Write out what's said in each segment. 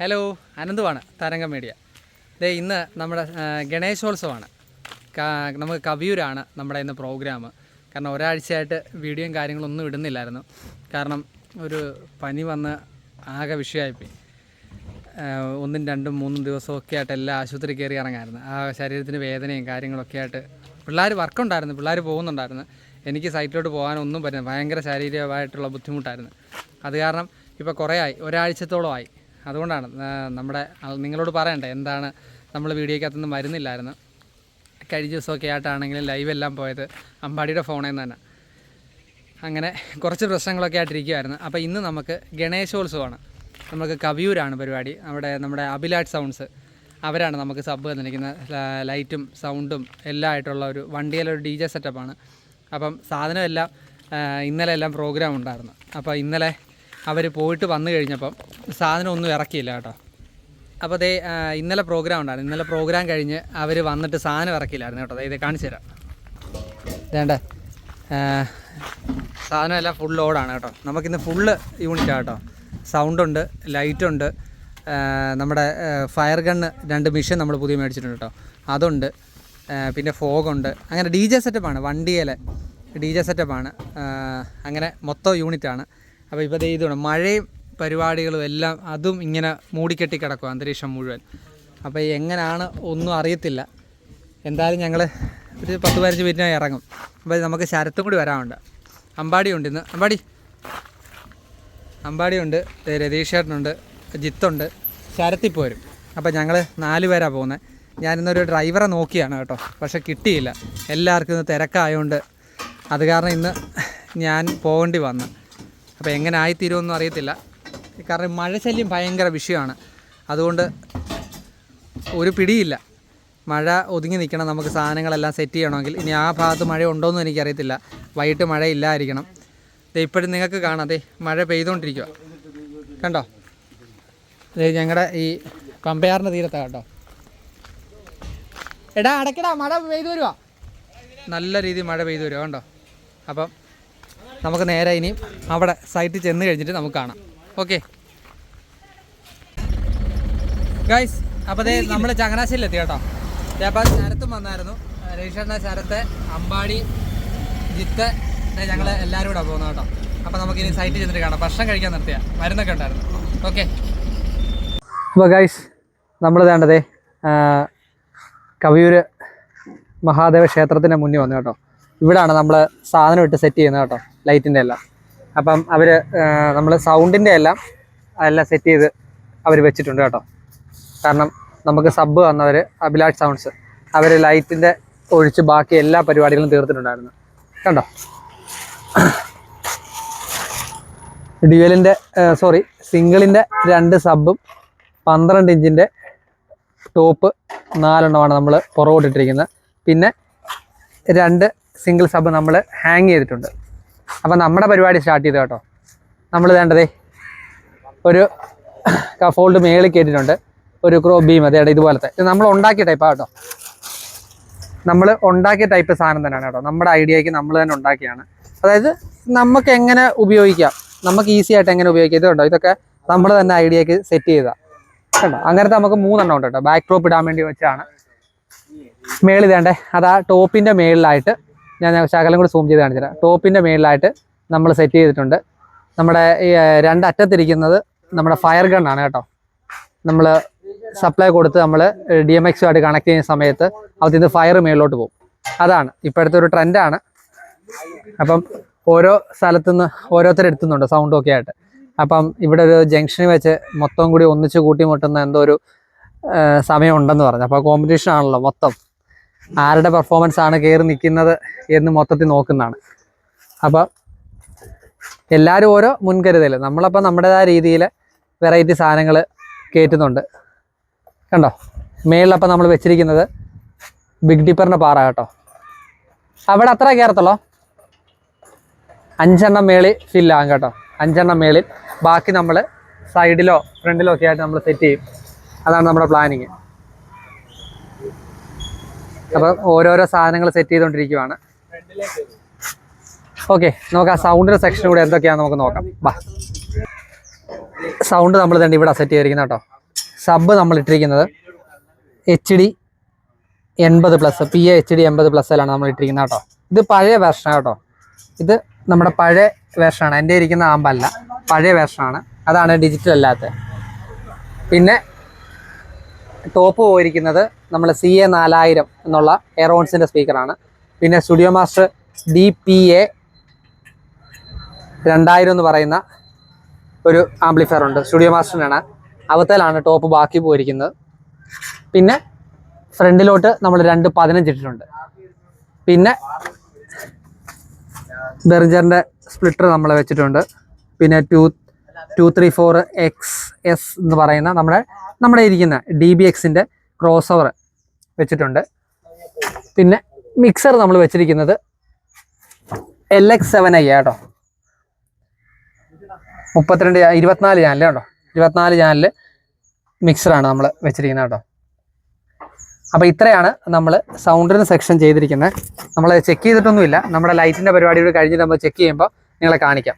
Hello, അനന്തുവാണ് തരംഗം media. ദേ ഇന്ന് നമ്മുടെ ഗണേശോത്സവമാണ്. നമുക്ക് കവിയൂരാണ് നമ്മുടെ ഇന്ന് പ്രോഗ്രാം. കാരണം ഒരാഴ്ചയായിട്ട് വീഡിയോയും കാര്യങ്ങളൊന്നും ഇടുന്നില്ലായിരുന്നു. കാരണം ഒരു പനി വന്ന് ആകെ വിഷയമായിപ്പോയി. 1, 2, 3 ദിവസമൊക്കെ ആയിട്ട് എല്ലാ ആശുപത്രി കയറി ഇറങ്ങായിരുന്നു. ആ ശരീരത്തിന് വേദനയും കാര്യങ്ങളൊക്കെ ആയിട്ട് പിള്ളേർ വർക്കുണ്ടായിരുന്നു, പിള്ളേർ പോകുന്നുണ്ടായിരുന്നു. എനിക്ക് സൈറ്റിലോട്ട് പോകാനൊന്നും പറ്റുന്നില്ല. ഭയങ്കര ശാരീരികമായിട്ടുള്ള ബുദ്ധിമുട്ടായിരുന്നു. അത് കാരണം ഇപ്പോൾ കുറേ ആയി, ഒരാഴ്ചത്തോളമായി. അതുകൊണ്ടാണ് നിങ്ങളോട് പറയണ്ടേ എന്താണ് നമ്മൾ വീഡിയോക്കകത്തൊന്നും വരുന്നില്ലായിരുന്നു. കഴിഞ്ഞ ദിവസമൊക്കെ ആയിട്ടാണെങ്കിലും ലൈവെല്ലാം പോയത് അമ്പാടിയുടെ ഫോണിൽ നിന്ന് തന്നെ. അങ്ങനെ കുറച്ച് പ്രശ്നങ്ങളൊക്കെ ആയിട്ടിരിക്കുമായിരുന്നു. അപ്പോൾ ഇന്ന് നമുക്ക് ഗണേശോത്സവമാണ്. നമുക്ക് കവിയൂരാണ് പരിപാടി. നമ്മുടെ അഭിലാഷ് സൗണ്ട്സ് അവരാണ് നമുക്ക് സബ് തന്നിരിക്കുന്നത്. ലൈറ്റും സൗണ്ടും എല്ലാം ആയിട്ടുള്ള ഒരു വണ്ടിയിലൊരു DJ സെറ്റപ്പാണ്. അപ്പം സാധനമെല്ലാം ഇന്നലെ എല്ലാം പ്രോഗ്രാം ഉണ്ടായിരുന്നു. അപ്പോൾ ഇന്നലെ അവർ പോയിട്ട് വന്നു കഴിഞ്ഞപ്പം സാധനം ഒന്നും ഇറക്കിയില്ല കേട്ടോ. അപ്പോൾ ഇന്നലെ പ്രോഗ്രാം ഉണ്ടായിരുന്നു. ഇന്നലെ പ്രോഗ്രാം കഴിഞ്ഞ് അവർ വന്നിട്ട് സാധനം ഇറക്കിയില്ലായിരുന്നു കേട്ടോ. ഇത് കാണിച്ചു തരാം. വേണ്ട സാധനമെല്ലാം ഫുൾ ലോഡാണ് കേട്ടോ. നമുക്കിന്ന് ഫുള്ള് യൂണിറ്റാണ് കേട്ടോ. സൗണ്ടുണ്ട്, ലൈറ്റുണ്ട്, നമ്മുടെ ഫയർ ഗണ്ണ് 2 മിഷൻ നമ്മൾ പുതിയ മേടിച്ചിട്ടുണ്ട് കേട്ടോ, അതുണ്ട്. പിന്നെ ഫോഗുണ്ട്. അങ്ങനെ DJ സെറ്റപ്പാണ്, വണ്ടിയിലെ DJ സെറ്റപ്പാണ്. അങ്ങനെ മൊത്തം യൂണിറ്റാണ്. അപ്പോൾ ഇപ്പോൾ ഇതുണ്ട്, മഴയും പരിപാടികളും എല്ലാം അതും ഇങ്ങനെ മൂടിക്കെട്ടി കിടക്കും അന്തരീക്ഷം മുഴുവൻ. അപ്പോൾ എങ്ങനെയാണ് ഒന്നും അറിയത്തില്ല. എന്തായാലും ഞങ്ങൾ ഒരു 10-15 മിനിറ്റിനായി ഇറങ്ങും. അപ്പോൾ നമുക്ക് ശരത്തും കൂടി വരാറുണ്ട്. അമ്പാടിയുണ്ട് ഇന്ന്. അമ്പാടിയുണ്ട്, രതീഷ് ചേട്ടനുണ്ട്, ജിത്തുണ്ട്, ശരത്തിപ്പോൾ വരും. അപ്പോൾ ഞങ്ങൾ 4 പേരാണ് പോകുന്നത്. ഞാനിന്നൊരു ഡ്രൈവറെ നോക്കിയാണ് കേട്ടോ, പക്ഷേ കിട്ടിയില്ല. എല്ലാവർക്കും ഇന്ന് തിരക്കായതുകൊണ്ട് അത് കാരണം ഇന്ന് ഞാൻ പോകേണ്ടി വന്നു. അപ്പോൾ എങ്ങനെ ആയിത്തീരുമെന്നും അറിയത്തില്ല. കാരണം മഴ ശല്യം ഭയങ്കര വിഷയമാണ്. അതുകൊണ്ട് ഒരു പിടിയില്ല. മഴ ഒതുങ്ങി നിൽക്കണം. നമുക്ക് സാധനങ്ങളെല്ലാം സെറ്റ് ചെയ്യണമെങ്കിൽ. ഇനി ആ ഭാഗത്ത് മഴ ഉണ്ടോയെന്നും എനിക്കറിയത്തില്ല. വൈകിട്ട് മഴ ഇല്ലായിരിക്കണം. ഇപ്പോഴും നിങ്ങൾക്ക് കാണാം, മഴ പെയ്തുകൊണ്ടിരിക്കുക കണ്ടോ. ഞങ്ങളുടെ ഈ പമ്പയാറിൻ്റെ തീരത്താണ് കേട്ടോ. എടാ അടയ്ക്കടാ, മഴ പെയ്തു വരുവാ, നല്ല രീതിയിൽ മഴ പെയ്തു വരുവാ കണ്ടോ. അപ്പം നമുക്ക് നേരെ ഇനിയും അവിടെ സൈറ്റിൽ ചെന്ന് കഴിഞ്ഞിട്ട് നമുക്ക് കാണാം. ഓക്കെ ഗൈസ്, അപ്പോൾ നമ്മൾ ചങ്ങനാശ്ശേരിയിലെത്തി കേട്ടോ. അപ്പോൾ ശരത്തും വന്നായിരുന്നു. രതീഷേട്ടൻ്റെ ശരത്ത്, അമ്പാടി, ജിത്ത്, ഞങ്ങൾ എല്ലാവരും കൂടെ പോകുന്നത് കേട്ടോ. അപ്പോൾ നമുക്കിനി സൈറ്റിൽ ചെന്നിട്ട് കാണാം. ഭക്ഷണം കഴിക്കാൻ നിർത്തിയാൽ മരുന്നൊക്കെ ഉണ്ടായിരുന്നു. ഓക്കെ. അപ്പോൾ ഗൈസ്, നമ്മൾ വേണ്ടതേ കവിയൂർ മഹാദേവ ക്ഷേത്രത്തിൻ്റെ മുന്നിൽ വന്നു കേട്ടോ. ഇവിടാണ് നമ്മൾ സാധനം ഇട്ട് സെറ്റ് ചെയ്യുന്നത് കേട്ടോ, ലൈറ്റിൻ്റെ എല്ലാം. അപ്പം അവർ നമ്മൾ സൗണ്ടിൻ്റെ എല്ലാം സെറ്റ് ചെയ്ത് അവർ വെച്ചിട്ടുണ്ട് കേട്ടോ. കാരണം നമുക്ക് സബ് വന്നവർ അഭിലാഷ് സൗണ്ട്സ്, അവർ ലൈറ്റിൻ്റെ ഒഴിച്ച് ബാക്കി എല്ലാ പരിപാടികളും തീർത്തിട്ടുണ്ടായിരുന്നു കണ്ടോ. സിംഗിളിൻ്റെ 2 സബും 12 ഇഞ്ചിൻ്റെ ടോപ്പ് 4 എണ്ണമാണ് നമ്മൾ പുറകോട്ടിട്ടിരിക്കുന്നത്. പിന്നെ 2 സിംഗിൾ സബ് നമ്മൾ ഹാങ് ചെയ്തിട്ടുണ്ട്. അപ്പം നമ്മുടെ പരിപാടി സ്റ്റാർട്ട് ചെയ്തു കേട്ടോ. നമ്മൾ വേണ്ടതേ ഒരു കഫോൾഡ് മേളിൽ കയറ്റിയിട്ടുണ്ട്, ഒരു ക്രോ ബീം, ഇതുപോലത്തെ. ഇത് നമ്മൾ ഉണ്ടാക്കിയ ടൈപ്പാണ് കേട്ടോ. നമ്മൾ ഉണ്ടാക്കിയ ടൈപ്പ് സാധനം തന്നെയാണ് കേട്ടോ. നമ്മുടെ ഐഡിയയ്ക്ക് നമ്മൾ തന്നെ ഉണ്ടാക്കിയാണ്. അതായത് നമുക്ക് എങ്ങനെ ഉപയോഗിക്കാം, നമുക്ക് ഈസി ആയിട്ട് എങ്ങനെ ഉപയോഗിക്കാം. ഇതുണ്ടോ, ഇതൊക്കെ നമ്മൾ തന്നെ ഐഡിയയ്ക്ക് സെറ്റ് ചെയ്താൽ കേട്ടോ. അങ്ങനത്തെ നമുക്ക് 3 എണ്ണം ഉണ്ട് കേട്ടോ. ബാക്ക് ഡ്രോപ്പ് ഇടാൻ വേണ്ടി വെച്ചാണ്. മേളിൽ വേണ്ടേ, അതാ ടോപ്പിൻ്റെ മേളിലായിട്ട് ഞാൻ ശകലം കൂടി സൂം ചെയ്ത് കാണിച്ചുതരാം. ടോപ്പിൻ്റെ മേളിലായിട്ട് നമ്മൾ സെറ്റ് ചെയ്തിട്ടുണ്ട്. നമ്മുടെ ഈ 2 അറ്റത്തിരിക്കുന്നത് നമ്മുടെ ഫയർ ഗണ്ണാണ് കേട്ടോ. നമ്മൾ സപ്ലൈ കൊടുത്ത് നമ്മൾ DMX ആയിട്ട് കണക്ട് ചെയ്യുന്ന സമയത്ത് അതിൽ നിന്ന് ഫയർ മേളിലോട്ട് പോകും. അതാണ് ഇപ്പോഴത്തെ ഒരു ട്രെൻഡാണ്. അപ്പം ഓരോ സ്ഥലത്തുനിന്ന് ഓരോരുത്തരെടുത്തുന്നുണ്ട് സൗണ്ടും ഒക്കെ ആയിട്ട്. അപ്പം ഇവിടെ ഒരു ജംഗ്ഷനിൽ വെച്ച് മൊത്തം കൂടി ഒന്നിച്ച് കൂട്ടിമുട്ടുന്ന എന്തോ ഒരു സമയം ഉണ്ടെന്ന് പറഞ്ഞു. അപ്പോൾ കോമ്പറ്റീഷൻ ആണല്ലോ, മൊത്തം ആരുടെ പെർഫോമൻസ് ആണ് കയറി നിൽക്കുന്നത് എന്ന് മൊത്തത്തിൽ നോക്കുന്നതാണ്. അപ്പം എല്ലാവരും ഓരോ മുൻകരുതൽ. നമ്മളപ്പം നമ്മുടേതായ രീതിയിൽ വെറൈറ്റി സാധനങ്ങൾ കയറ്റുന്നുണ്ട് കണ്ടോ. മേളിലപ്പം നമ്മൾ വെച്ചിരിക്കുന്നത് ബിഗ് ഡിപ്പറിൻ്റെ പാറ കേട്ടോ. അവിടെ അത്ര കയറത്തുള്ളൂ. 5 എണ്ണം മേളിൽ ഫില്ലാകും കേട്ടോ. 5 എണ്ണം മേളിൽ, ബാക്കി നമ്മൾ സൈഡിലോ ഫ്രണ്ടിലോ ഒക്കെ ആയിട്ട് നമ്മൾ സെറ്റ് ചെയ്യും. അതാണ് നമ്മുടെ പ്ലാനിങ്. അപ്പം ഓരോരോ സാധനങ്ങൾ സെറ്റ് ചെയ്തുകൊണ്ടിരിക്കുകയാണ്. ഓക്കെ, നമുക്ക് ആ സൗണ്ടിൻ്റെ സെക്ഷൻ കൂടെ എന്തൊക്കെയാണെന്ന് നമുക്ക് നോക്കാം. സൗണ്ട് നമ്മൾ തന്നെ ഇവിടെ സെറ്റ് ചെയ്തിരിക്കുന്നത് കേട്ടോ. സബ് നമ്മൾ ഇട്ടിരിക്കുന്നത് HD 80+, PA HD 80+ലാണ് നമ്മൾ ഇട്ടിരിക്കുന്നത് കേട്ടോ. ഇത് പഴയ വേർഷനാണ് കേട്ടോ. ഇത് നമ്മുടെ പഴയ വേർഷനാണ്. എൻ്റെ ഇരിക്കുന്ന ആമ്പല്ല, പഴയ വേർഷനാണ്. അതാണ് ഡിജിറ്റൽ അല്ലാത്ത. പിന്നെ ടോപ്പ് പോയിരിക്കുന്നത് നമ്മൾ CA 4000 എന്നുള്ള എയറോൺസിൻ്റെ സ്പീക്കറാണ്. പിന്നെ സ്റ്റുഡിയോ മാസ്റ്റർ DPA 2000 എന്ന് പറയുന്ന ഒരു ആംപ്ലിഫയർ ഉണ്ട്. സ്റ്റുഡിയോ മാസ്റ്ററിനാണ്. അവത്തേലാണ് ടോപ്പ് ബാക്കി പോയിരിക്കുന്നത്. പിന്നെ ഫ്രണ്ടിലോട്ട് നമ്മൾ 215 ഇട്ടിട്ടുണ്ട്. പിന്നെ ബെർജറിൻ്റെ സ്പ്ലിറ്റർ നമ്മൾ വെച്ചിട്ടുണ്ട്. പിന്നെ 234XS എന്ന് പറയുന്ന നമ്മുടെ ഇരിക്കുന്ന DBXൻ്റെ ക്രോസ് ഓവർ വെച്ചിട്ടുണ്ട്. പിന്നെ മിക്സർ നമ്മൾ വെച്ചിരിക്കുന്നത് LX7i കേട്ടോ. 24 ചാനൽ കേട്ടോ. 24 ചാനൽ മിക്സറാണ് നമ്മൾ വെച്ചിരിക്കുന്നത് കേട്ടോ. അപ്പോൾ ഇത്രയാണ് നമ്മൾ സൗണ്ടിന് സെക്ഷൻ ചെയ്തിരിക്കുന്നത്. നമ്മൾ ചെക്ക് ചെയ്തിട്ടൊന്നുമില്ല. നമ്മുടെ ലൈറ്റിൻ്റെ പരിപാടിയോട് കഴിഞ്ഞിട്ട് നമ്മൾ ചെക്ക് ചെയ്യുമ്പോൾ നിങ്ങളെ കാണിക്കാം.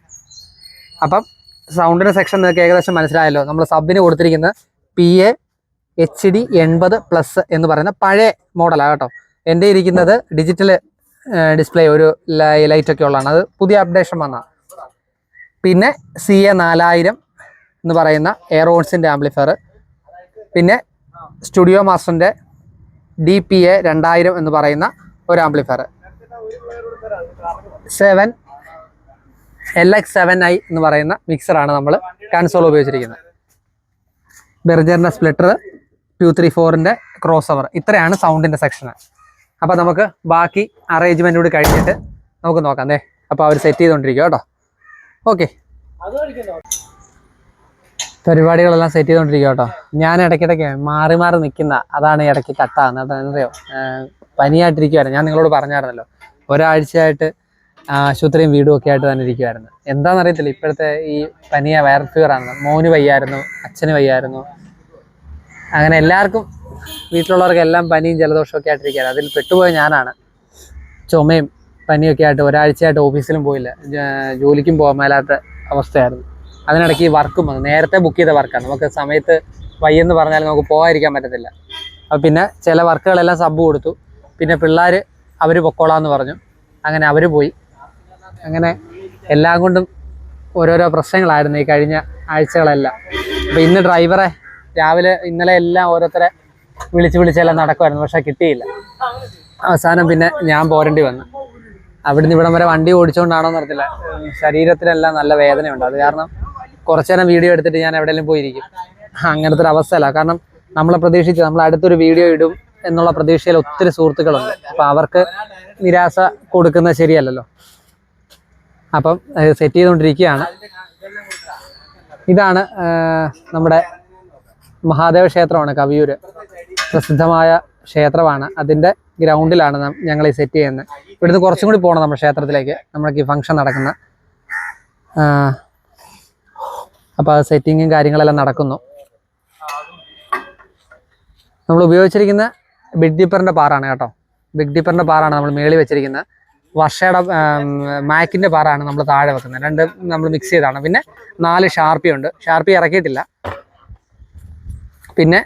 അപ്പം സൗണ്ടിന് സെക്ഷൻ നിങ്ങൾക്ക് ഏകദേശം മനസ്സിലായല്ലോ. നമ്മൾ സബിന് കൊടുത്തിരിക്കുന്നത് PA HD 80+ എന്ന് പറയുന്ന പഴയ മോഡലാണ് കേട്ടോ. എൻ്റെ ഇരിക്കുന്നത് ഡിജിറ്റൽ ഡിസ്പ്ലേ ഒരു ലൈറ്റൊക്കെ ഉള്ളതാണ്. അത് പുതിയ അപ്ഡേഷൻ വന്ന. പിന്നെ CA 4000 എന്ന് പറയുന്ന എയറോൺസിൻ്റെ ആംപ്ലിഫയർ. പിന്നെ സ്റ്റുഡിയോ മാസ്റ്ററിൻ്റെ DPA 2000 എന്ന് പറയുന്ന ഒരു ആംപ്ലിഫയർ. LX7i എന്ന് പറയുന്ന മിക്സറാണ് നമ്മൾ കൺസോൾ ഉപയോഗിച്ചിരിക്കുന്നത്. ബെർജറിൻ്റെ സ്പ്ലിറ്റർ, 234ൻ്റെ ക്രോസ് ഓവർ. ഇത്രയാണ് സൗണ്ടിൻ്റെ സെക്ഷൻ. അപ്പോൾ നമുക്ക് ബാക്കി അറേഞ്ച്മെൻറ്റ് കൂടി കഴിഞ്ഞിട്ട് നമുക്ക് നോക്കാം. അപ്പോൾ അവർ സെറ്റ് ചെയ്തുകൊണ്ടിരിക്കുക കേട്ടോ. ഓക്കെ, പരിപാടികളെല്ലാം സെറ്റ് ചെയ്തുകൊണ്ടിരിക്കുക കേട്ടോ. ഞാൻ ഇടയ്ക്കിടയ്ക്ക് മാറി നിൽക്കുന്ന, അതാണ് ഇടയ്ക്ക് കട്ടാകുന്നത്. അതറിയോ, പനിയായിട്ടിരിക്കുവായിരുന്നു. ഞാൻ നിങ്ങളോട് പറഞ്ഞായിരുന്നല്ലോ, ഒരാഴ്ചയായിട്ട് ആശുപത്രിയും വീടും ഒക്കെ ആയിട്ട് തന്നെ ഇരിക്കുമായിരുന്നു. എന്താണെന്നറിയത്തില്ല, ഇപ്പോഴത്തെ ഈ പനിയ വൈറൽ ഫീവറാണ്. മോന് വയ്യായിരുന്നു, അച്ഛന് വയ്യായിരുന്നു, അങ്ങനെ എല്ലാവർക്കും വീട്ടിലുള്ളവർക്കെല്ലാം പനിയും ജലദോഷമൊക്കെ ആയിട്ടിരിക്കുകയാണ്. അതിൽ പെട്ടുപോയ ഞാനാണ്. ചുമയും പനിയൊക്കെ ആയിട്ട് ഒരാഴ്ചയായിട്ട് ഓഫീസിലും പോയില്ല, ജോലിക്കും പോകാൻ മേലാത്ത അവസ്ഥയായിരുന്നു. അതിനിടയ്ക്ക് ഈ വർക്കും വന്നു. നേരത്തെ ബുക്ക് ചെയ്ത വർക്കാണ്. നമുക്ക് സമയത്ത് വയ്യെന്ന് പറഞ്ഞാൽ നമുക്ക് പോകാതിരിക്കാൻ പറ്റത്തില്ല. അപ്പോൾ പിന്നെ ചില വർക്കുകളെല്ലാം സബ് കൊടുത്തു. പിന്നെ പിള്ളേർ അവർ പൊക്കോളാമെന്ന് പറഞ്ഞു. അങ്ങനെ അവർ പോയി. അങ്ങനെ എല്ലാം കൊണ്ടും ഓരോരോ പ്രശ്നങ്ങളായിരുന്നു ഈ കഴിഞ്ഞ ആഴ്ചകളെല്ലാം. അപ്പോൾ ഇന്ന് ഡ്രൈവറെ രാവിലെ ഇന്നലെ എല്ലാം ഓരോരുത്തരെ വിളിച്ചെല്ലാം നടക്കുമായിരുന്നു. പക്ഷേ കിട്ടിയില്ല. അവസാനം പിന്നെ ഞാൻ പോരേണ്ടി വന്നു. അവിടുന്ന് ഇവിടം വരെ വണ്ടി ഓടിച്ചുകൊണ്ടാണോ എന്നറിയത്തില്ല, ശരീരത്തിലെല്ലാം നല്ല വേദനയുണ്ട്. അത് കാരണം കുറച്ചു നേരം വീഡിയോ എടുത്തിട്ട് ഞാൻ എവിടെയെങ്കിലും പോയിരിക്കും. അങ്ങനത്തെ ഒരു അവസ്ഥയല്ല. കാരണം നമ്മളെ പ്രതീക്ഷിച്ച് നമ്മൾ അടുത്തൊരു വീഡിയോ ഇടും എന്നുള്ള പ്രതീക്ഷയിൽ ഒത്തിരി സുഹൃത്തുക്കളുണ്ട്. അപ്പം അവർക്ക് നിരാശ കൊടുക്കുന്നത് ശരിയല്ലല്ലോ. അപ്പം സെറ്റ് ചെയ്തുകൊണ്ടിരിക്കുകയാണ്. ഇതാണ് നമ്മുടെ മഹാദേവ ക്ഷേത്രമാണ്, കവിയൂർ പ്രസിദ്ധമായ ക്ഷേത്രമാണ്. അതിൻ്റെ ഗ്രൗണ്ടിലാണ് ഞങ്ങൾ ഈ സെറ്റ് ചെയ്യുന്നത്. ഇവിടുന്ന് കുറച്ചും കൂടി പോകണം നമ്മുടെ ക്ഷേത്രത്തിലേക്ക്, നമ്മൾക്ക് ഈ ഫംഗ്ഷൻ നടക്കുന്ന. അപ്പോൾ അത് സെറ്റിങ്ങും കാര്യങ്ങളെല്ലാം നടക്കുന്നു. നമ്മൾ ഉപയോഗിച്ചിരിക്കുന്ന ബിഗ് ഡീപ്പറിൻ്റെ പാറാണ് കേട്ടോ. ബിഗ് ഡീപ്പറിൻ്റെ പാറാണ് നമ്മൾ മേളിൽ വെച്ചിരിക്കുന്നത്. വർഷയുടെ മാക്കിൻ്റെ പാറാണ് നമ്മൾ താഴെ വെക്കുന്നത്. രണ്ടും നമ്മൾ മിക്സ് ചെയ്താണ്. പിന്നെ 4 ഷാർപ്പി ഉണ്ട്. ഷാർപ്പി ഇറക്കിയിട്ടില്ല. പിന്നെ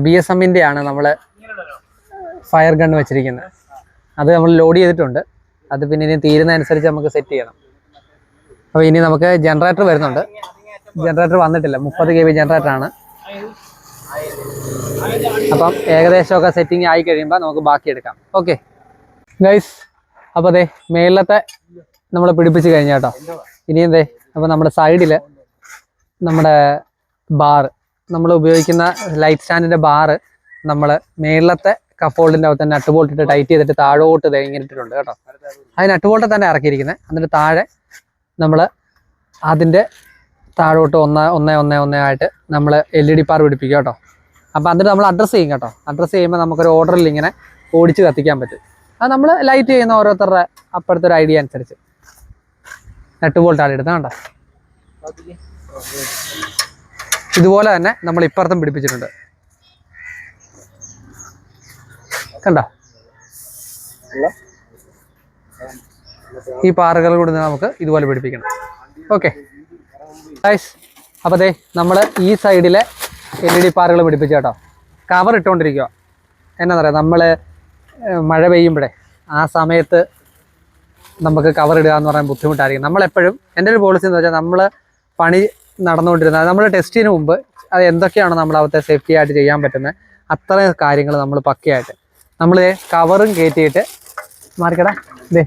BSMൻ്റെ ആണ് നമ്മൾ ഫയർ ഗൺ വെച്ചിരിക്കുന്നത്. അത് നമ്മൾ ലോഡ് ചെയ്തിട്ടുണ്ട്. അത് പിന്നെ ഇനി തീരുന്നതനുസരിച്ച് നമുക്ക് സെറ്റ് ചെയ്യണം. അപ്പോൾ ഇനി നമുക്ക് ജനറേറ്റർ വരുന്നുണ്ട്. ജനറേറ്റർ വന്നിട്ടില്ല. 30 kV ജനറേറ്ററാണ്. അപ്പം ഏകദേശമൊക്കെ സെറ്റിംഗ് ആയി കഴിയുമ്പോൾ നമുക്ക് ബാക്കി എടുക്കാം. ഓക്കെ ഗൈസ്, അപ്പോൾ അതെ മേലത്തെ നമ്മൾ പിടിപ്പിച്ച് കഴിഞ്ഞ കേട്ടോ. ഇനി എന്തേ, അപ്പോൾ നമ്മുടെ സൈഡിൽ നമ്മുടെ ബാറ്, നമ്മൾ ഉപയോഗിക്കുന്ന ലൈറ്റ് സ്റ്റാൻഡിൻ്റെ ബാറ് നമ്മൾ മേളത്തെ കഫോൾഡിൻ്റെ അകത്ത് തന്നെ നട്ട് ബോൾട്ട് ഇട്ട് ടൈറ്റ് ചെയ്തിട്ട് താഴോട്ട് ഇങ്ങനെ ഇട്ടിട്ടുണ്ട് കേട്ടോ. അത് നട്ട് ബോൾട്ട് തന്നെ ഇറക്കിയിരിക്കുന്നത്. എന്നിട്ട് താഴെ നമ്മൾ അതിൻ്റെ താഴോട്ട് 1 ആയിട്ട് നമ്മൾ LED പാർ പിടിപ്പിക്കുക കേട്ടോ. അപ്പോൾ എന്നിട്ട് നമ്മൾ അഡ്രസ്സ് ചെയ്യും കേട്ടോ. അഡ്രസ്സ് ചെയ്യുമ്പോൾ നമുക്കൊരു ഓർഡറിൽ ഇങ്ങനെ ഓടിച്ച് കത്തിക്കാൻ പറ്റും. അത് നമ്മൾ ലൈറ്റ് ചെയ്യുന്ന ഓരോരുത്തരുടെ അപ്പോഴത്തെ ഒരു ഐഡിയ അനുസരിച്ച് നട്ട് ബോൾട്ടാണ് എടുത്തത് കേട്ടോ. ഇതുപോലെ തന്നെ നമ്മൾ ഇപ്പുറത്തും പിടിപ്പിച്ചിട്ടുണ്ട് കണ്ടോ. ഈ പാറുകൾ കൂടി നമുക്ക് ഇതുപോലെ പിടിപ്പിക്കണം. ഓക്കെ ഗൈസ്, അപ്പോൾ ദേ നമ്മൾ ഈ സൈഡിലെ LED പാറുകൾ പിടിപ്പിച്ചു കേട്ടോ. കവർ ഇട്ടുകൊണ്ടിരിക്കുക. എന്നാ പറയുക, നമ്മൾ മഴ പെയ്യുമ്പോഴേ ആ സമയത്ത് നമുക്ക് കവർ ഇടുക എന്ന് പറയാൻ ബുദ്ധിമുട്ടായിരിക്കും. നമ്മളെപ്പോഴും എൻ്റെ ഒരു പോളിസി എന്ന് വെച്ചാൽ നമ്മൾ പണി നടന്നുകൊണ്ടിരുന്നത് നമ്മൾ ടെസ്റ്റിന് മുമ്പ് അത് എന്തൊക്കെയാണ് നമ്മൾ അവിടുത്തെ സേഫ്റ്റി ആയിട്ട് ചെയ്യാൻ പറ്റുന്നത് അത്രയും കാര്യങ്ങൾ നമ്മൾ പക്കയായിട്ട് നമ്മൾ കവറും കയറ്റിയിട്ട് മാർക്കടാ ഇതേ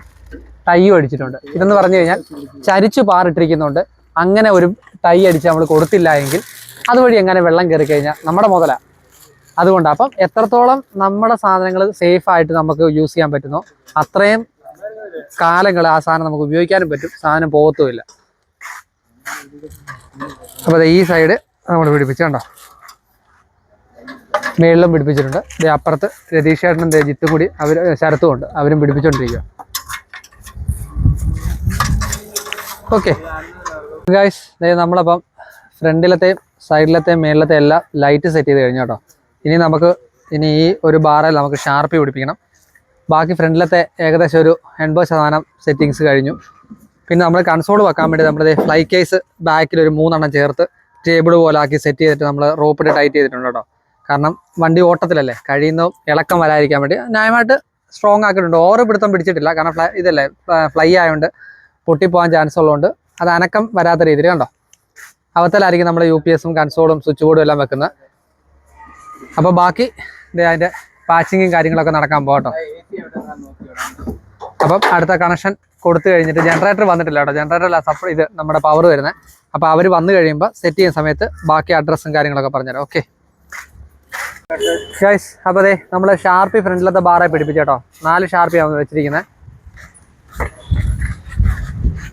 ടൈയും അടിച്ചിട്ടുണ്ട്. ഇതെന്ന് പറഞ്ഞു കഴിഞ്ഞാൽ ചരിച്ച് പാറിട്ടിരിക്കുന്നുണ്ട്. അങ്ങനെ ഒരു ടൈ അടിച്ച് നമ്മൾ കൊടുത്തില്ല എങ്കിൽ അതുവഴി എങ്ങനെ വെള്ളം കയറി കഴിഞ്ഞാൽ നമ്മുടെ മുതലാണ്. അതുകൊണ്ടാണ് അപ്പം എത്രത്തോളം നമ്മുടെ സാധനങ്ങൾ സേഫായിട്ട് നമുക്ക് യൂസ് ചെയ്യാൻ പറ്റുന്നോ അത്രയും കാലങ്ങൾ ആ സാധനം നമുക്ക് ഉപയോഗിക്കാനും പറ്റും, സാധനം പോകത്തുമില്ല. അപ്പോൾ ഈ സൈഡ് നമ്മൾ പിടിപ്പിച്ചു കണ്ടോ, മേളിലും പിടിപ്പിച്ചിട്ടുണ്ട്. അപ്പുറത്ത് രതീഷ് ചേട്ടനും ജിത്തും കൂടി അവർ ശരത്തും ഉണ്ട്, അവരും പിടിപ്പിച്ചുകൊണ്ടിരിക്കുക. ഓക്കെ ഗൈസ്, നമ്മളപ്പം ഫ്രണ്ടിലത്തെയും സൈഡിലത്തെയും മേളിലത്തെയും എല്ലാം ലൈറ്റ് സെറ്റ് ചെയ്ത് കഴിഞ്ഞു കേട്ടോ. ഇനി ഈ ഒരു ബാറിൽ നമുക്ക് ഷാർപ്പി പിടിപ്പിക്കണം. ബാക്കി ഫ്രണ്ടിലത്തെ ഏകദേശം ഒരു 80% സെറ്റിങ്സ് കഴിഞ്ഞു. പിന്നെ നമ്മൾ കൺസോൾ വെക്കാൻ വേണ്ടി നമ്മുടെ ഫ്ലൈ കേസ് ബാക്കിൽ ഒരു 3 എണ്ണം ചേർത്ത് ടേബിൾ പോലെ ആക്കി സെറ്റ് ചെയ്തിട്ട് നമ്മൾ റോപ്പിട്ട് ടൈറ്റ് ചെയ്തിട്ടുണ്ട് കേട്ടോ. കാരണം വണ്ടി ഓട്ടത്തിലല്ലേ, കഴിയുന്ന ഇളക്കം വരാതിരിക്കാൻ വേണ്ടി ന്യായമായിട്ട് സ്ട്രോങ് ആക്കിയിട്ടുണ്ട്. ഓരോ പിടുത്തം പിടിച്ചിട്ടില്ല, കാരണം ഇതല്ലേ ഫ്ലൈ ആയതുകൊണ്ട് പൊട്ടിപ്പോകാൻ ചാൻസ് ഉള്ളതുകൊണ്ട് അത് അനക്കം വരാത്ത രീതിയിൽ കണ്ടോ. അവത്തലായിരിക്കും നമ്മൾ UPS-ഉം കൺസോളും സ്വിച്ച് ബോർഡും എല്ലാം വെക്കുന്നത്. അപ്പോൾ ബാക്കി അതിൻ്റെ പാച്ചിങ്ങും കാര്യങ്ങളൊക്കെ നടക്കാൻ പോകട്ടോ. അപ്പം അടുത്ത കണക്ഷൻ കൊടുത്തു കഴിഞ്ഞിട്ട് ജനറേറ്റർ വന്നിട്ടില്ല കേട്ടോ. ജനറേറ്ററിൽ ഇത് നമ്മുടെ പവർ വരുന്നത്. അപ്പോൾ അവർ വന്നു കഴിയുമ്പോൾ സെറ്റ് ചെയ്യുന്ന സമയത്ത് ബാക്കി അഡ്രസ്സും കാര്യങ്ങളൊക്കെ പറഞ്ഞുതരാം. ഓക്കെ ഗൈസ്, അപ്പോൾ നമ്മൾ ഷാർപ്പി ഫ്രണ്ടിലത്തെ ബാറെ പിടിപ്പിച്ചു കേട്ടോ. 4 ഷാർപ്പിയാണ് വെച്ചിരിക്കുന്നത്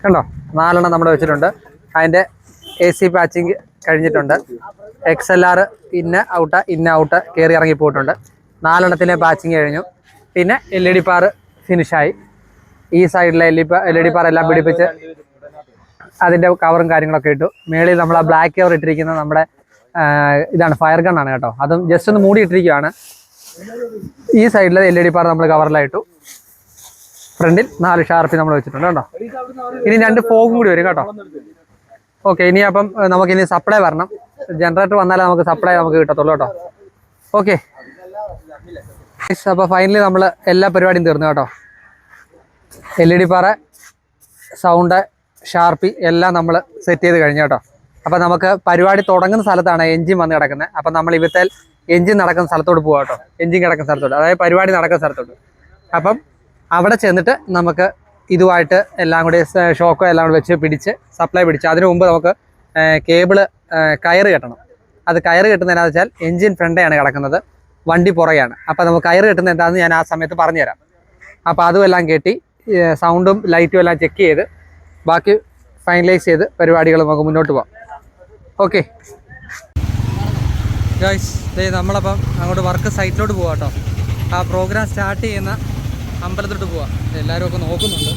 കണ്ടോ. 4 എണ്ണം നമ്മൾ വെച്ചിട്ടുണ്ട്. അതിൻ്റെ AC പാച്ചിങ് കഴിഞ്ഞിട്ടുണ്ട്. XLR ഇന്ന ഔട്ട് കയറി ഇറങ്ങി പോയിട്ടുണ്ട്. 4 എണ്ണത്തിൻ്റെ പാച്ചിങ് കഴിഞ്ഞു. പിന്നെ LED പാറ് ഫിനിഷായി. ഈ സൈഡിലെ LED പാർ എല്ലാം പിടിപ്പിച്ച് അതിൻ്റെ കവറും കാര്യങ്ങളൊക്കെ ഇട്ടു. മേളിൽ നമ്മൾ ആ ബ്ലാക്ക് കവർ ഇട്ടിരിക്കുന്നത് നമ്മുടെ ഇതാണ്, ഫയർ ഗണ്ണാണ് കേട്ടോ. അതും ജസ്റ്റ് ഒന്ന് മൂടി ഇട്ടിരിക്കുകയാണ്. ഈ സൈഡിലെ LED പാർ നമ്മൾ കവറിലായിട്ടു. ഫ്രണ്ടിൽ 4 ഷാർപ്പി നമ്മൾ വെച്ചിട്ടുണ്ട് കേട്ടോ. ഇനി 2 ഫോഗും കൂടി വരും കേട്ടോ. ഓക്കെ, ഇനി അപ്പം നമുക്കിനി സപ്ലൈ വരണം. ജനറേറ്റർ വന്നാലേ നമുക്ക് സപ്ലൈ കിട്ടത്തുള്ളൂ കേട്ടോ. ഓക്കെ, അപ്പോൾ ഫൈനലി നമ്മൾ എല്ലാ പരിപാടിയും തീർന്നു കേട്ടോ. LED പാറ, സൗണ്ട്, ഷാർപ്പി എല്ലാം നമ്മൾ സെറ്റ് ചെയ്ത് കഴിഞ്ഞു കേട്ടോ. അപ്പം നമുക്ക് പരിപാടി തുടങ്ങുന്ന സ്ഥലത്താണ് എൻജിൻ വന്ന് കിടക്കുന്നത്. അപ്പം നമ്മൾ ഇവിടുത്തെ എൻജിൻ നടക്കുന്ന സ്ഥലത്തോട്ട് പോകാം കേട്ടോ. എൻജിൻ കിടക്കുന്ന സ്ഥലത്തോട്ട്, അതായത് പരിപാടി നടക്കുന്ന സ്ഥലത്തോട്ട്. അപ്പം അവിടെ ചെന്നിട്ട് നമുക്ക് ഇതുമായിട്ട് എല്ലാം കൂടി ഷോക്കോ എല്ലാം കൂടി വെച്ച് പിടിച്ച് സപ്ലൈ പിടിച്ച് അതിനു മുമ്പ് നമുക്ക് കേബിള് കയറ് കെട്ടണം. അത് കയറ് കെട്ടുന്നതിനാന്ന് വെച്ചാൽ എൻജിൻ ഫ്രണ്ടാണ് കിടക്കുന്നത്, വണ്ടി പുറകെയാണ്. അപ്പോൾ നമുക്ക് കയറ് കെട്ടുന്നത് എന്താണെന്ന് ഞാൻ ആ സമയത്ത് പറഞ്ഞുതരാം. അപ്പോൾ അതും എല്ലാം കെട്ടി സൗണ്ടും ലൈറ്റും എല്ലാം ചെക്ക് ചെയ്ത് ബാക്കി ഫൈനലൈസ് ചെയ്ത് പരിപാടികൾ നമുക്ക് മുന്നോട്ട് പോകാം. ഓക്കെ ഗൈസ്, നമ്മളപ്പം അങ്ങോട്ട് വർക്ക് സൈറ്റിലോട്ട് പോകാം കേട്ടോ. ആ പ്രോഗ്രാം സ്റ്റാർട്ട് ചെയ്യുന്ന അമ്പലത്തിലോട്ട് പോവാം. എല്ലാവരും ഒക്കെ നോക്കുന്നുണ്ട്.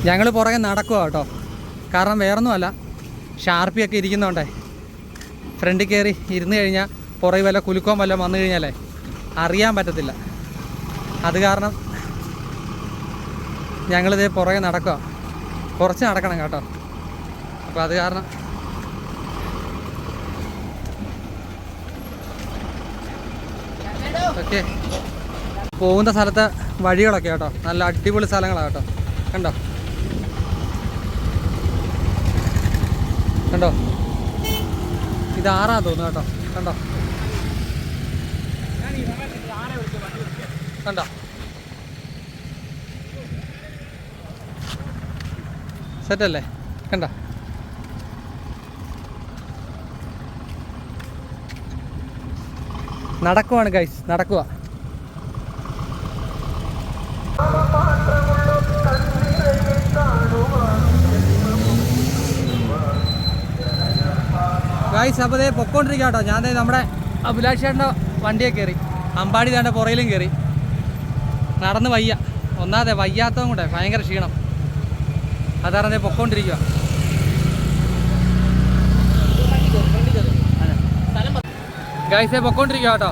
ഞങ്ങൾ പുറകെ നടക്കുക കേട്ടോ. കാരണം വേറൊന്നുമല്ല, ഷാർപ്പിയൊക്കെ ഇരിക്കുന്നതുകൊണ്ടേ ഫ്രണ്ടിൽ കയറി ഇരുന്ന് കഴിഞ്ഞാൽ പുറകെ വല്ല കുലുക്കവും വല്ല വന്നു കഴിഞ്ഞാലേ അറിയാൻ പറ്റത്തില്ല. അത് കാരണം ഞങ്ങളിതേ പുറകെ നടക്കുക. കുറച്ച് നടക്കണം കേട്ടോ. അപ്പോൾ അത് കാരണം ഓക്കെ, പോകുന്ന സ്ഥലത്തെ വഴികളൊക്കെ കേട്ടോ നല്ല അടിപൊളി സ്ഥലങ്ങളാണ് കേട്ടോ. കണ്ടോ കണ്ടോ, ഇത് 6 തോന്നുന്നു കേട്ടോ. കണ്ടോ കണ്ടോ, സെറ്റല്ലേ? കണ്ടോ, നടക്കുവാണ് ഗൈസ്, നടക്കുക. ഗൈസ്, അപ്പോൾ ദേ പൊക്കോണ്ടിരിക്കുക കേട്ടോ. ഞാൻ നമ്മുടെ അഭിലാഷ് ചേട്ടൻ്റെ വണ്ടിയെ കയറി, അമ്പാടി ചേട്ടൻ്റെ പുറയിലും കയറി. നടന്ന് വയ്യ, ഒന്നാതെ വയ്യാത്തതും കൂടെ ഭയങ്കര ക്ഷീണം. അതാണ് പൊക്കോണ്ടിരിക്കുക. ഗൈസേ പൊക്കോണ്ടിരിക്കുക കേട്ടോ.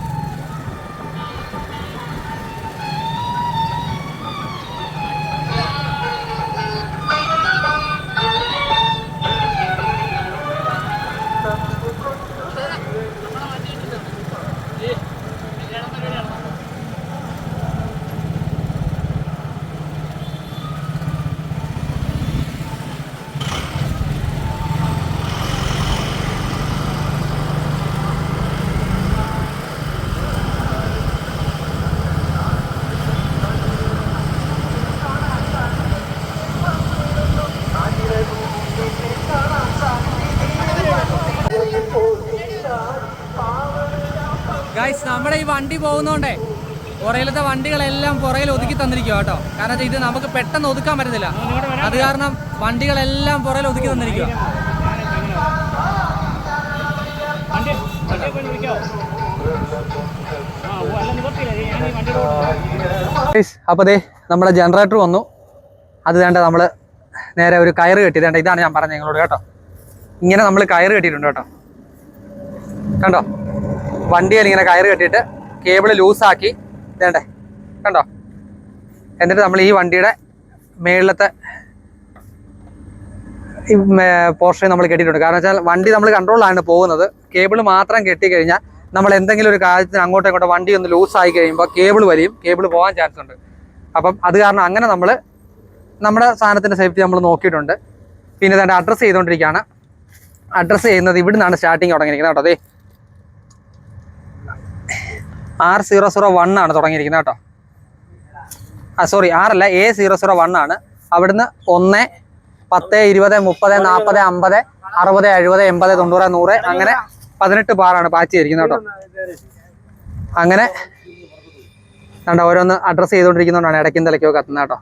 നമ്മുടെ ഈ വണ്ടി പോകുന്നോണ്ടേ പുറയിലത്തെ വണ്ടികളെല്ലാം പുറയിൽ ഒതുക്കി തന്നിരിക്കുക കേട്ടോ. കാരണം ഇത് നമുക്ക് പെട്ടെന്ന് ഒതുക്കാൻ പറ്റുന്നില്ല. അത് കാരണം വണ്ടികളെല്ലാം പുറയിൽ ഒതുക്കി തന്നിരിക്കുക. അപ്പോൾ ദേ നമ്മുടെ ജനറേറ്റർ വന്നു. അത് വേണ്ട നമ്മൾ നേരെ ഒരു കയറ് കെട്ടി. വേണ്ട ഇതാണ് ഞാൻ പറഞ്ഞത് നിങ്ങളോട് കേട്ടോ. ഇങ്ങനെ നമ്മൾ കയറ് കെട്ടിയിട്ടുണ്ട് കേട്ടോ. കണ്ടോ, വണ്ടിയിൽ ഇങ്ങനെ കയറ് കെട്ടിയിട്ട് കേബിള് ലൂസാക്കി വേണ്ടേ, കണ്ടോ. എന്നിട്ട് നമ്മൾ ഈ വണ്ടിയുടെ മേളിലത്തെ ഈ പോർഷൻ നമ്മൾ കെട്ടിയിട്ടുണ്ട്. കാരണം വെച്ചാൽ വണ്ടി നമ്മൾ കൺട്രോളിലാണ് പോകുന്നത്. കേബിൾ മാത്രം കെട്ടിക്കഴിഞ്ഞാൽ നമ്മൾ എന്തെങ്കിലും ഒരു കാര്യത്തിന് അങ്ങോട്ടും ഇങ്ങോട്ടോ വണ്ടി ഒന്ന് ലൂസായി കഴിയുമ്പോൾ കേബിൾ വലിയും, കേബിൾ പോകാൻ ചാൻസ് ഉണ്ട്. അപ്പം അത് കാരണം അങ്ങനെ നമ്മൾ നമ്മുടെ സാധനത്തിൻ്റെ സേഫ്റ്റി നമ്മൾ നോക്കിയിട്ടുണ്ട്. പിന്നെ ഇതാണ്ട് അഡ്രസ്സ് ചെയ്തുകൊണ്ടിരിക്കുകയാണ്. അഡ്രസ്സ് ചെയ്യുന്നത് ഇവിടെ നിന്നാണ് സ്റ്റാർട്ടിങ് തുടങ്ങിയിരിക്കുന്നത് കേട്ടോ. അതെ, R001 ആണ് തുടങ്ങിയിരിക്കുന്നത് കേട്ടോ. സോറി, 6 അല്ല, A001 ആണ്. അവിടുന്ന് 1, 10, 20, 30, 40, 50, 60, 70, 80, 90, 100 അങ്ങനെ 18 ബാറാണ് പാച്ച് ചെയ്തിരിക്കുന്നത് കേട്ടോ. അങ്ങനെ കണ്ടോ, ഓരോന്ന് അഡ്രസ്സ് ചെയ്തുകൊണ്ടിരിക്കുന്നതുകൊണ്ടാണ് ഇടയ്ക്കും തലയ്ക്കോ കത്തുന്നത് കേട്ടോ.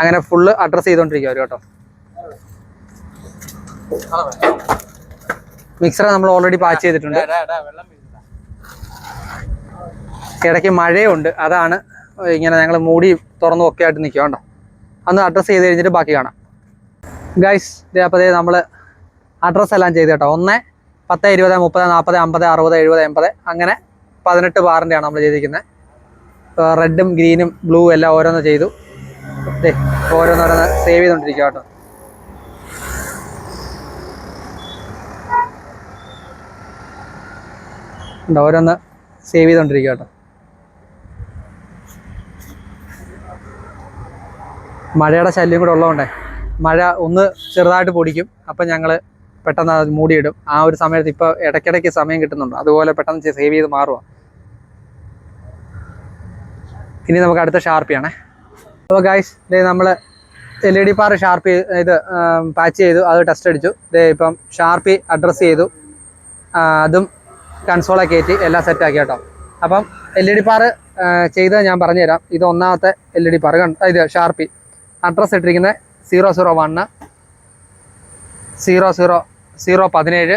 അങ്ങനെ ഫുള്ള് അഡ്രസ്സ് ചെയ്തുകൊണ്ടിരിക്കുക അവർ കേട്ടോ. മിക്സർ നമ്മൾ ഓൾറെഡി പാച്ച് ചെയ്തിട്ടുണ്ട്. ഇടയ്ക്ക് മഴയുണ്ട്, അതാണ് ഇങ്ങനെ ഞങ്ങൾ മൂടി തുറന്നും ഒക്കെ ആയിട്ട് നിൽക്കുക കേട്ടോ. അന്ന് അഡ്രസ്സ് ചെയ്ത് കഴിഞ്ഞിട്ട് ബാക്കി കാണാം ഗൈസ്. അപ്പോൾ നമ്മൾ അഡ്രസ്സ് എല്ലാം ചെയ്ത് കേട്ടോ. 1, 10, 20, 30, 40, 50, 60, 70, 80 അങ്ങനെ 18 ബാറിൻ്റെയാണ് നമ്മൾ ചെയ്തിരിക്കുന്നത്. റെഡും ഗ്രീനും ബ്ലൂ എല്ലാം ഓരോന്ന് ചെയ്തു. ഓരോന്നോരോന്ന് സേവ് ചെയ്തുകൊണ്ടിരിക്കുക കേട്ടോ. ഓരോന്ന് സേവ് ചെയ്തുകൊണ്ടിരിക്കുക കേട്ടോ. മഴയുടെ ശല്യം കൂടെ ഉള്ളതുകൊണ്ടേ മഴ ഒന്ന് ചെറുതായിട്ട് പൊടിക്കും. അപ്പം ഞങ്ങൾ പെട്ടെന്ന് അത് മൂടിയിടും. ആ ഒരു സമയത്ത് ഇപ്പോൾ ഇടയ്ക്കിടയ്ക്ക് സമയം കിട്ടുന്നുണ്ട്, അതുപോലെ പെട്ടെന്ന് സേവ് ചെയ്ത് മാറുക. ഇനി നമുക്ക് അടുത്ത ഷാർപ്പിയാണേ. അപ്പോൾ ഗൈസ്, ഇതേ നമ്മൾ LED പാർ ഷാർപ്പി ഇത് പാച്ച് ചെയ്തു, അത് ടെസ്റ്റ് അടിച്ചു. ഇതേ ഇപ്പം ഷാർപ്പി അഡ്രസ്സ് ചെയ്തു, അതും കൺസോളെ കയറ്റി എല്ലാം സെറ്റാക്കി കേട്ടോ. അപ്പം LED പാർ ചെയ്തത് ഞാൻ പറഞ്ഞുതരാം. ഇത് ഒന്നാമത്തെ LED പാർ ഇത് ഷാർപ്പി അഡ്രസ്സ് ഇട്ടിരിക്കുന്നത് 001 00 017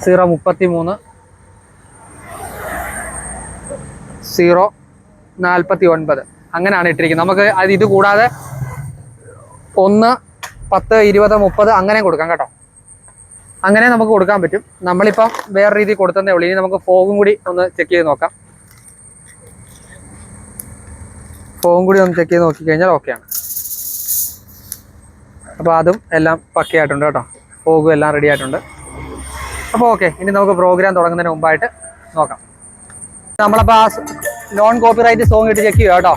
033 049 അങ്ങനെയാണ് ഇട്ടിരിക്കുന്നത്. നമുക്ക് അത് ഇത് കൂടാതെ 1, 10, 20, 30 അങ്ങനെ കൊടുക്കാം കേട്ടോ. അങ്ങനെ നമുക്ക് കൊടുക്കാൻ പറ്റും. നമ്മളിപ്പം വേറെ രീതിയിൽ കൊടുത്തതേ ഉള്ളൂ. ഇനി നമുക്ക് ഫോഗും കൂടി ഒന്ന് ചെക്ക് ചെയ്ത് നോക്കാം. ഫോഗും കൂടി ഒന്ന് ചെക്ക് ചെയ്ത് നോക്കിക്കഴിഞ്ഞാൽ ഓക്കെയാണ്. അപ്പോൾ അതും എല്ലാം പക്കയായിട്ടുണ്ട് കേട്ടോ. ഫോഗും എല്ലാം റെഡി ആയിട്ടുണ്ട്. അപ്പോൾ ഓക്കെ, ഇനി നമുക്ക് പ്രോഗ്രാം തുടങ്ങുന്നതിന് മുമ്പായിട്ട് നോക്കാം. നമ്മളപ്പോൾ ആ നോൺ കോപ്പിറൈറ്റ് സോങ് ഇട്ട് ചെക്ക് ചെയ്യുക കേട്ടോ.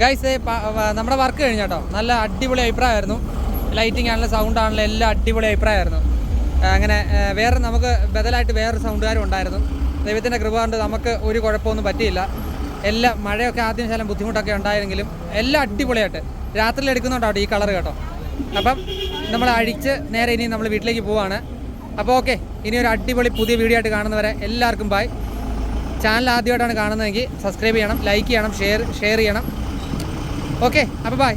ഗൈസ് നമ്മുടെ വർക്ക് കഴിഞ്ഞാട്ടോ. നല്ല അടിപൊളി അഭിപ്രായമായിരുന്നു. ലൈറ്റിംഗ് ആണെങ്കിലും സൗണ്ട് ആണെങ്കിലും എല്ലാം അടിപൊളി അഭിപ്രായമായിരുന്നു. അങ്ങനെ വേറെ നമുക്ക് ബദലായിട്ട് വേറൊരു സൗണ്ടുകാരും ഉണ്ടായിരുന്നു. ദൈവത്തിൻ്റെ കൃപ കൊണ്ട് നമുക്ക് ഒരു കുഴപ്പമൊന്നും പറ്റിയില്ല. എല്ലാം മഴയൊക്കെ ആദ്യം ശകലം ബുദ്ധിമുട്ടൊക്കെ ഉണ്ടായെങ്കിലും എല്ലാം അടിപൊളിയായിട്ട് രാത്രിയിൽ എടുക്കുന്നുണ്ടാവും ഈ കളർ കേട്ടോ. അപ്പം നമ്മൾ അഴിച്ച് നേരെ ഇനി നമ്മൾ വീട്ടിലേക്ക് പോവാണ്. അപ്പോൾ ഓക്കെ, ഇനി ഒരു അടിപൊളി പുതിയ വീഡിയോ ആയിട്ട് കാണുന്നവരെ എല്ലാവർക്കും ബൈ. ചാനൽ ആദ്യമായിട്ടാണ് കാണുന്നതെങ്കിൽ സബ്സ്ക്രൈബ് ചെയ്യണം, ലൈക്ക് ചെയ്യണം, ഷെയർ ചെയ്യണം. ഓക്കെ, അപ്പോൾ ബൈ.